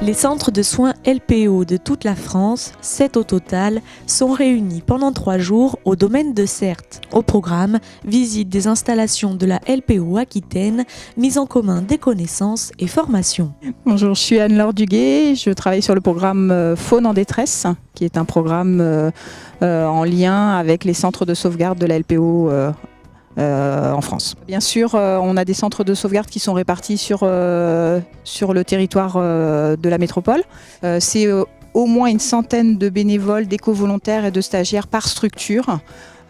Les centres de soins LPO de toute la France, 7 au total, sont réunis pendant 3 jours au domaine de Certes. Au programme, visite des installations de la LPO Aquitaine, mise en commun des connaissances et formation. Bonjour, je suis Anne-Laure Duguet, je travaille sur le programme Faune en détresse, qui est un programme en lien avec les centres de sauvegarde de la LPO en France. Bien sûr, on a des centres de sauvegarde qui sont répartis sur le territoire de la métropole. C'est au moins une centaine de bénévoles, d'éco-volontaires et de stagiaires par structure.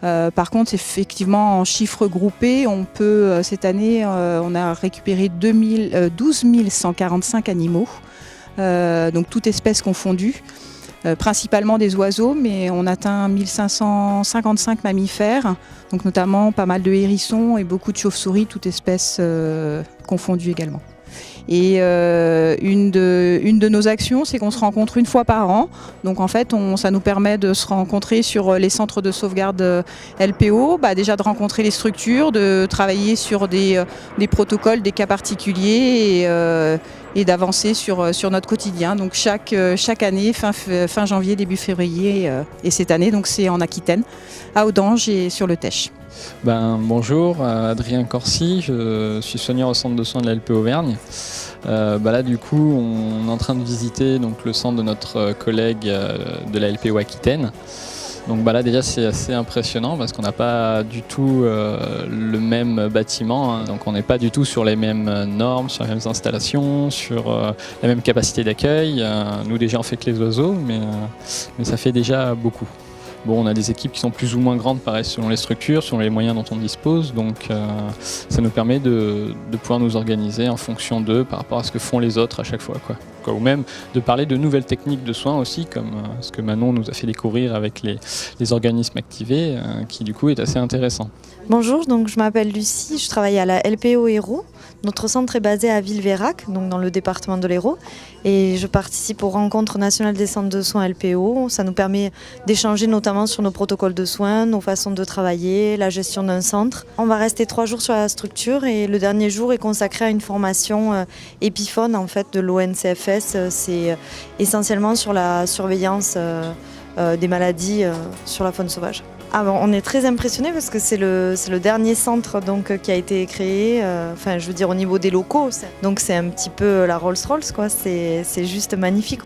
Par contre, effectivement, en chiffres groupés, on peut, cette année, on a récupéré 12 145 animaux, donc toutes espèces confondues. Principalement des oiseaux, mais on atteint 1555 mammifères, donc notamment pas mal de hérissons et beaucoup de chauves-souris, toutes espèces confondues également. Et une de nos actions, c'est qu'on se rencontre une fois par an. Donc en fait, ça nous permet de se rencontrer sur les centres de sauvegarde LPO, déjà de rencontrer les structures, de travailler sur des protocoles, des cas particuliers et d'avancer sur notre quotidien. Donc chaque année, fin janvier, début février, et cette année, donc c'est en Aquitaine, à Audange et sur le Tech. Bonjour, Adrien Corsi, je suis soigneur au centre de soins de la LPO Auvergne. Là du coup on est en train de visiter donc, le centre de notre collègue de la LPO Aquitaine. Donc là déjà c'est assez impressionnant parce qu'on n'a pas du tout le même bâtiment, hein. Donc on n'est pas du tout sur les mêmes normes, sur les mêmes installations, sur la même capacité d'accueil. Nous déjà on fait que les oiseaux mais ça fait déjà beaucoup. Bon, on a des équipes qui sont plus ou moins grandes, pareil, selon les structures, selon les moyens dont on dispose. Donc ça nous permet de pouvoir nous organiser en fonction d'eux par rapport à ce que font les autres à chaque fois, quoi. Ou même de parler de nouvelles techniques de soins aussi, comme ce que Manon nous a fait découvrir avec les organismes activés, qui du coup est assez intéressant. Bonjour, donc je m'appelle Lucie, je travaille à la LPO Hérault. Notre centre est basé à Villeveyrac, donc dans le département de l'Hérault, et je participe aux rencontres nationales des centres de soins LPO. Ça nous permet d'échanger notamment sur nos protocoles de soins, nos façons de travailler, la gestion d'un centre. On va rester 3 jours sur la structure et le dernier jour est consacré à une formation épifaune en fait, de l'ONCFS. C'est essentiellement sur la surveillance des maladies sur la faune sauvage. On est très impressionnés parce que c'est le dernier centre donc, qui a été créé, je veux dire au niveau des locaux. Donc c'est un petit peu la Rolls-Royce, quoi. C'est juste magnifique.